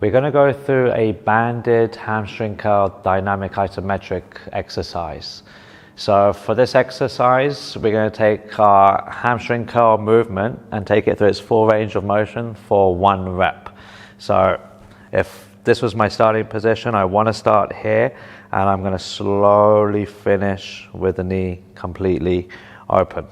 We're going to go through a banded hamstring curl dynamic isometric exercise. So for this exercise, we're going to take our hamstring curl movement and take it through its full range of motion for 1 rep. So if this was my starting position, I want to start here and I'm going to slowly finish with the knee completely open.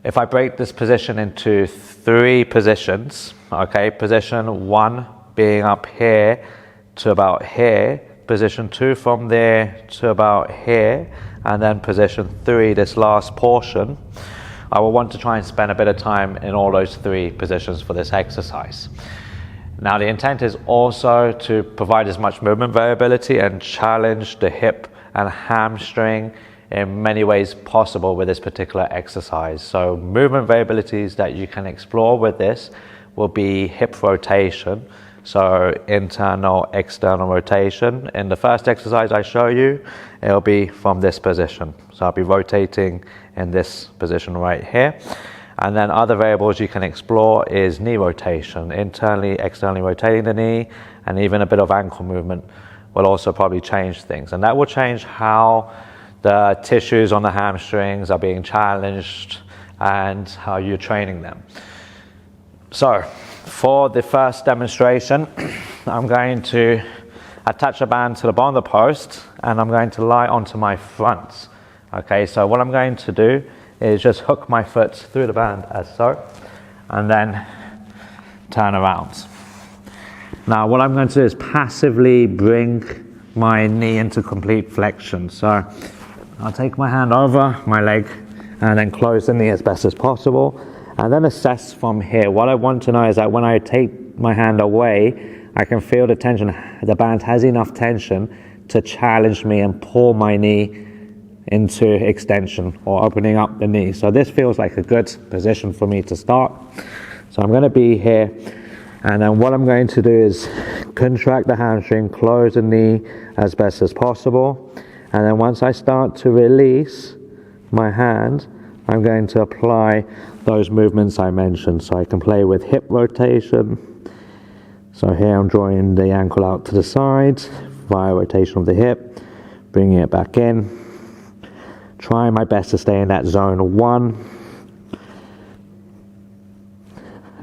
If I break this position into 3 positions, okay, position 1 being up here to about here, position 2 from there to about here, and then position 3, this last portion, I will want to try and spend a bit of time in all those 3 positions for this exercise. Now the intent is also to provide as much movement variability and challenge the hip and hamstring in many ways possible with this particular exercise. So movement variabilities that you can explore with this will be hip rotation, so internal, external rotation. In the first exercise I show you, it'll be from this position. So I'll be rotating in this position right here. And then other variables you can explore is knee rotation, internally, externally rotating the knee, and even a bit of ankle movement will also probably change things. And that will change how the tissues on the hamstrings are being challenged and how you're training them. So for the first demonstration, I'm going to attach a band to the bottom of the post and I'm going to lie onto my fronts. Okay, so what I'm going to do is just hook my foot through the band as so, and then turn around. Now what I'm going to do is passively bring my knee into complete flexion. So I'll take my hand over my leg and then close the knee as best as possible and then assess from here. What I want to know is that when I take my hand away, I can feel the tension. The band has enough tension to challenge me and pull my knee into extension or opening up the knee. So this feels like a good position for me to start. So I'm going to be here, and then what I'm going to do is contract the hamstring, close the knee as best as possible. And then once I start to release my hand, I'm going to apply those movements I mentioned. So I can play with hip rotation. So here I'm drawing the ankle out to the side via rotation of the hip, bringing it back in. Trying my best to stay in that zone 1.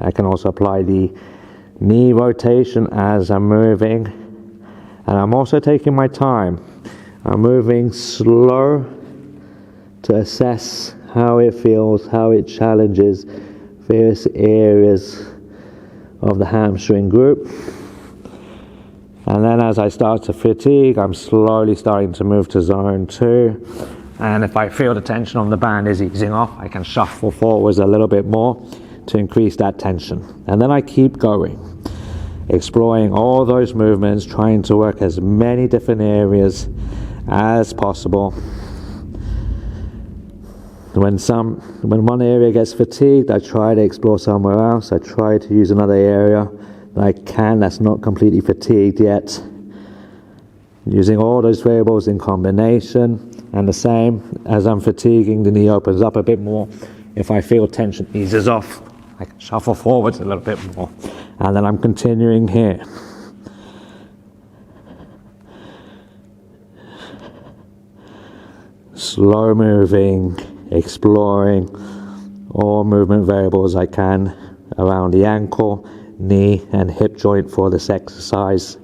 I can also apply the knee rotation as I'm moving. And I'm also taking my time. I'm moving slow to assess how it feels, how it challenges various areas of the hamstring group. And then as I start to fatigue, I'm slowly starting to move to zone 2. And if I feel the tension on the band is easing off, I can shuffle forwards a little bit more to increase that tension. And then I keep going, exploring all those movements, trying to work as many different areas as possible. When one area gets fatigued, I try to explore somewhere else. I try to use another area that I can that's not completely fatigued yet. Using all those variables in combination, and the same as I'm fatiguing, the knee opens up a bit more. If I feel tension eases off, I can shuffle forwards a little bit more. And then I'm continuing here. Slow moving, exploring all movement variables I can around the ankle, knee and hip joint for this exercise.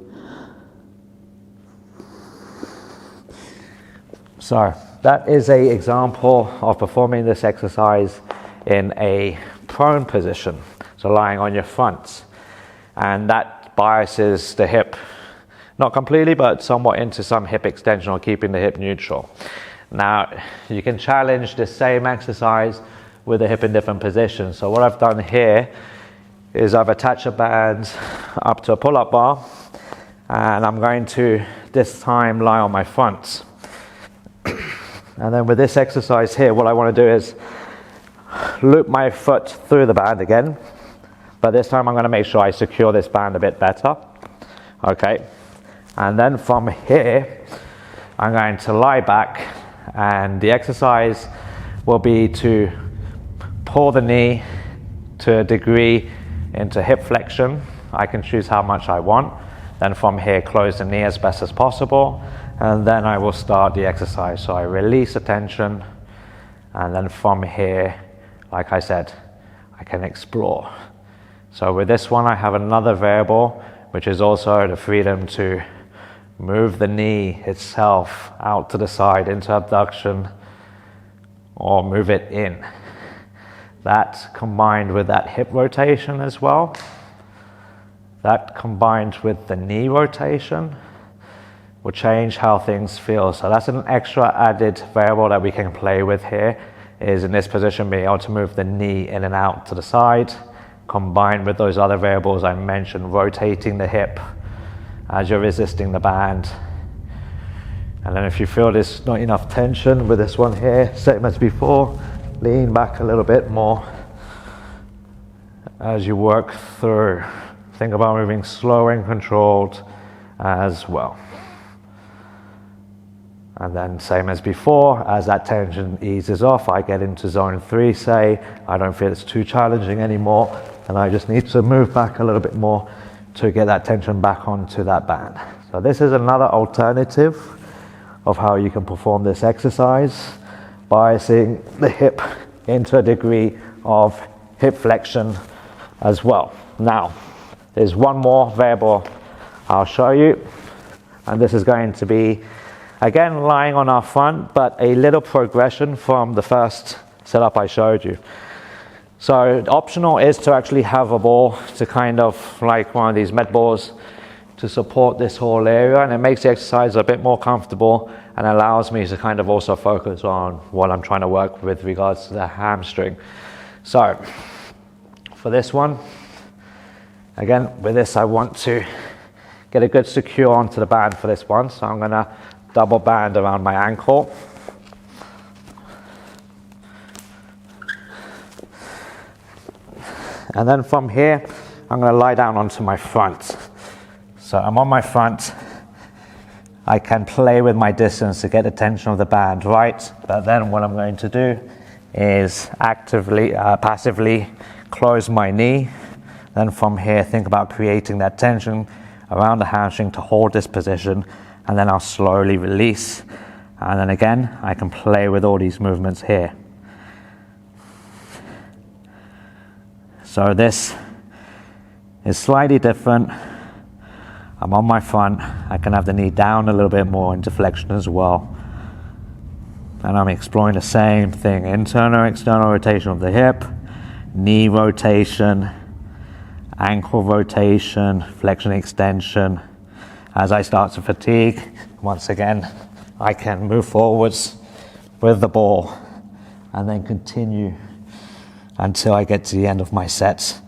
So that is an example of performing this exercise in a prone position, so lying on your fronts. And that biases the hip, not completely, but somewhat into some hip extension or keeping the hip neutral. Now, you can challenge the same exercise with the hip in different positions. So what I've done here is I've attached a band up to a pull-up bar, and I'm going to this time lie on my fronts. And then with this exercise here, what I want to do is loop my foot through the band again, but this time I'm going to make sure I secure this band a bit better. Okay, and then from here I'm going to lie back, and the exercise will be to pull the knee to a degree into hip flexion, I can choose how much I want. Then from here, close the knee as best as possible. And then I will start the exercise. So I release the tension. And then from here, like I said, I can explore. So with this one, I have another variable, which is also the freedom to move the knee itself out to the side into abduction or move it in. That combined with that hip rotation as well, that combined with the knee rotation will change how things feel. So that's an extra added variable that we can play with here, is in this position being able to move the knee in and out to the side, combined with those other variables I mentioned, rotating the hip as you're resisting the band. And then if you feel there's not enough tension with this one here, same as before, lean back a little bit more as you work through. Think about moving slow and controlled as well. And then same as before, as that tension eases off, I get into zone 3, say, I don't feel it's too challenging anymore, and I just need to move back a little bit more to get that tension back onto that band. So this is another alternative of how you can perform this exercise, biasing the hip into a degree of hip flexion as well. Now, there's one more variable I'll show you, and this is going to be, again, lying on our front, but a little progression from the first setup I showed you. So optional is to actually have a ball to kind of like one of these med balls to support this whole area, and it makes the exercise a bit more comfortable and allows me to kind of also focus on what I'm trying to work with regards to the hamstring. So for this one, again, with this I want to get a good secure onto the band for this one, so I'm going to double band around my ankle. And then from here, I'm going to lie down onto my front. So I'm on my front. I can play with my distance to get the tension of the band right, but then what I'm going to do is passively close my knee. Then from here, think about creating that tension around the hamstring to hold this position, and then I'll slowly release. And then again, I can play with all these movements here. So this is slightly different. I'm on my front. I can have the knee down a little bit more into flexion as well. And I'm exploring the same thing, internal, external rotation of the hip, knee rotation, ankle rotation, flexion extension. As I start to fatigue, once again, I can move forwards with the ball and then continue until I get to the end of my sets.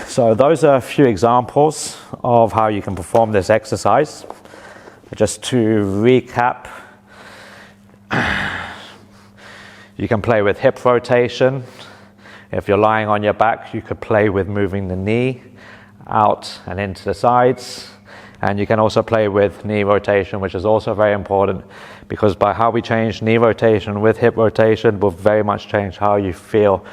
So those are a few examples of how you can perform this exercise. Just to recap, you can play with hip rotation. If you're lying on your back, you could play with moving the knee out and into the sides. And you can also play with knee rotation, which is also very important, because by how we change knee rotation with hip rotation will very much change how you feel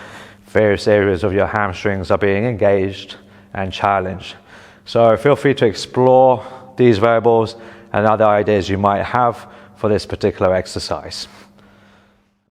various areas of your hamstrings are being engaged and challenged. So feel free to explore these variables and other ideas you might have for this particular exercise.